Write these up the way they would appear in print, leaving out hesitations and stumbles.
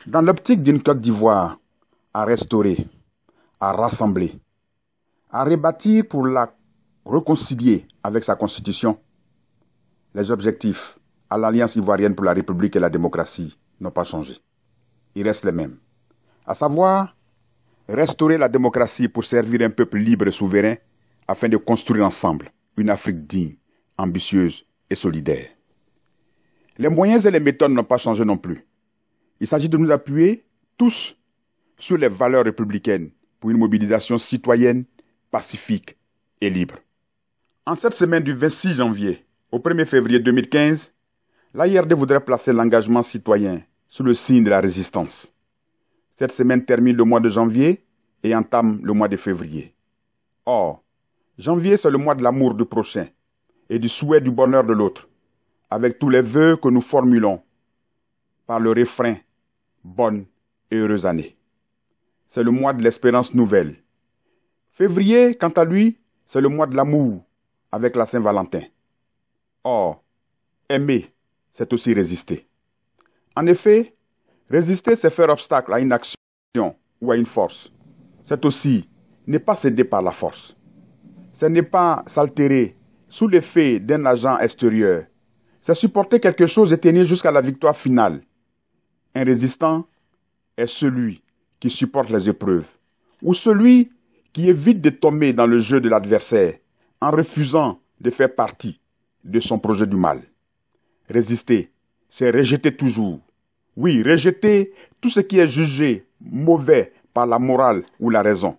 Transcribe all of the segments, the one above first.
Dans l'optique d'une Côte d'Ivoire à restaurer, à rassembler, à rebâtir pour la réconcilier avec sa constitution, les objectifs à l'Alliance ivoirienne pour la République et la démocratie n'ont pas changé. Ils restent les mêmes. À savoir, restaurer la démocratie pour servir un peuple libre et souverain afin de construire ensemble une Afrique digne, ambitieuse et solidaire. Les moyens et les méthodes n'ont pas changé non plus. Il s'agit de nous appuyer tous sur les valeurs républicaines pour une mobilisation citoyenne, pacifique et libre. En cette semaine du 26 janvier au 1er février 2015, l'AIRD voudrait placer l'engagement citoyen sous le signe de la résistance. Cette semaine termine le mois de janvier et entame le mois de février. Or, janvier, c'est le mois de l'amour du prochain et du souhait du bonheur de l'autre, avec tous les vœux que nous formulons par le refrain « Bonne et heureuse année ». C'est le mois de l'espérance nouvelle. Février, quant à lui, c'est le mois de l'amour avec la Saint-Valentin. Or, aimer, c'est aussi résister. En effet, résister, c'est faire obstacle à une action ou à une force. C'est aussi ne pas céder par la force. Ce n'est pas s'altérer sous l'effet d'un agent extérieur. C'est supporter quelque chose et tenir jusqu'à la victoire finale. Un résistant est celui qui supporte les épreuves, ou celui qui évite de tomber dans le jeu de l'adversaire en refusant de faire partie de son projet du mal. Résister, c'est rejeter toujours. Oui, rejeter tout ce qui est jugé mauvais par la morale ou la raison.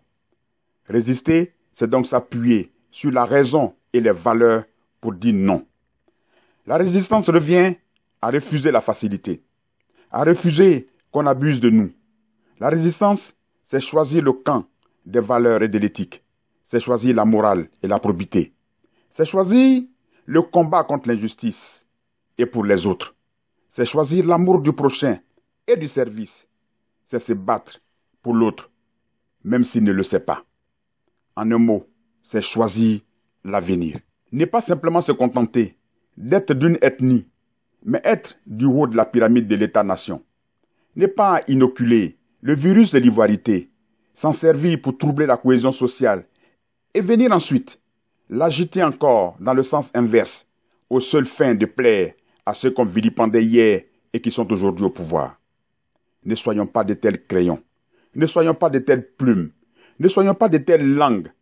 Résister, c'est donc s'appuyer sur la raison et les valeurs pour dire non. La résistance revient à refuser la facilité, à refuser qu'on abuse de nous. La résistance, c'est choisir le camp des valeurs et de l'éthique. C'est choisir la morale et la probité. C'est choisir le combat contre l'injustice et pour les autres. C'est choisir l'amour du prochain et du service. C'est se battre pour l'autre, même s'il ne le sait pas. En un mot, c'est choisir l'avenir. Ne pas simplement se contenter d'être d'une ethnie, mais être du haut de la pyramide de l'État-nation. Ne pas inoculer le virus de l'ivoirité, s'en servir pour troubler la cohésion sociale et venir ensuite l'agiter encore dans le sens inverse, aux seules fins de plaire à ceux qu'on vilipendait hier et qui sont aujourd'hui au pouvoir. Ne soyons pas de tels crayons, ne soyons pas de telles plumes, ne soyons pas de telles langues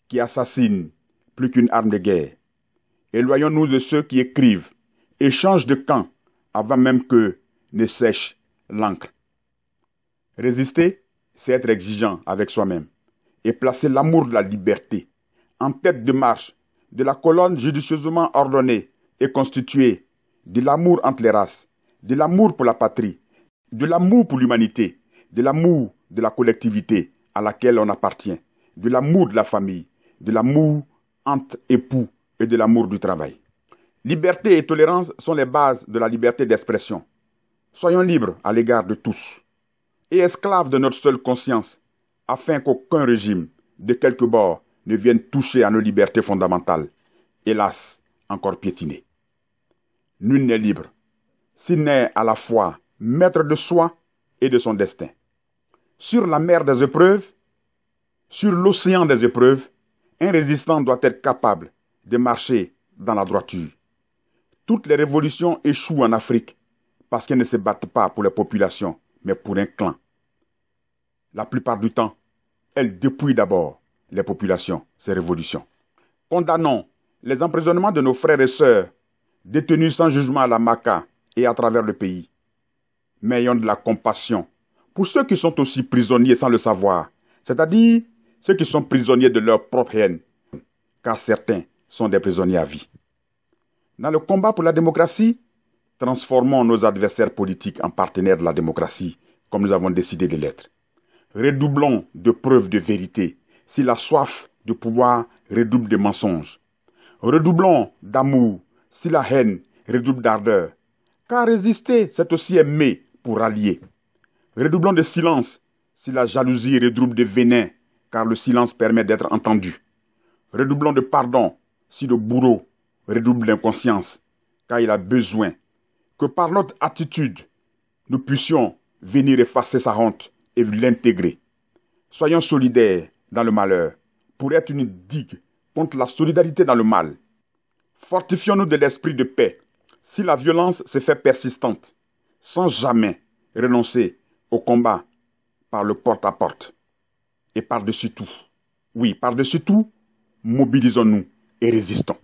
qui assassinent plus qu'une arme de guerre. Éloignons-nous de ceux qui écrivent et changent de camp avant même que ne sèche l'encre. Résister, c'est être exigeant avec soi-même et placer l'amour de la liberté en tête de marche de la colonne judicieusement ordonnée et constituée de l'amour entre les races, de l'amour pour la patrie, de l'amour pour l'humanité, de l'amour de la collectivité à laquelle on appartient, de l'amour de la famille, de l'amour entre époux et de l'amour du travail. Liberté et tolérance sont les bases de la liberté d'expression. Soyons libres à l'égard de tous et esclaves de notre seule conscience, afin qu'aucun régime, de quelque bord, ne vienne toucher à nos libertés fondamentales, hélas, encore piétinées. Nul n'est libre, s'il n'est à la fois maître de soi et de son destin. Sur la mer des épreuves, sur l'océan des épreuves, un résistant doit être capable de marcher dans la droiture. Toutes les révolutions échouent en Afrique parce qu'elles ne se battent pas pour les populations, mais pour un clan. La plupart du temps, elles dépouillent d'abord les populations, ces révolutions. Condamnons les emprisonnements de nos frères et sœurs, détenus sans jugement à la Maka et à travers le pays. Mais ayons de la compassion pour ceux qui sont aussi prisonniers sans le savoir, c'est-à-dire ceux qui sont prisonniers de leur propre haine, car certains sont des prisonniers à vie. Dans le combat pour la démocratie, transformons nos adversaires politiques en partenaires de la démocratie, comme nous avons décidé de l'être. Redoublons de preuves de vérité, si la soif de pouvoir redouble de mensonges. Redoublons d'amour, si la haine redouble d'ardeur. Car résister, c'est aussi aimer pour rallier. Redoublons de silence, si la jalousie redouble de venin, car le silence permet d'être entendu. Redoublons de pardon, si le bourreau redouble d'inconscience, car il a besoin que par notre attitude, nous puissions venir effacer sa honte et l'intégrer. Soyons solidaires dans le malheur pour être une digue contre la solidarité dans le mal. Fortifions-nous de l'esprit de paix si la violence se fait persistante, sans jamais renoncer au combat par le porte-à-porte. Et par-dessus tout, oui, par-dessus tout, mobilisons-nous et résistons.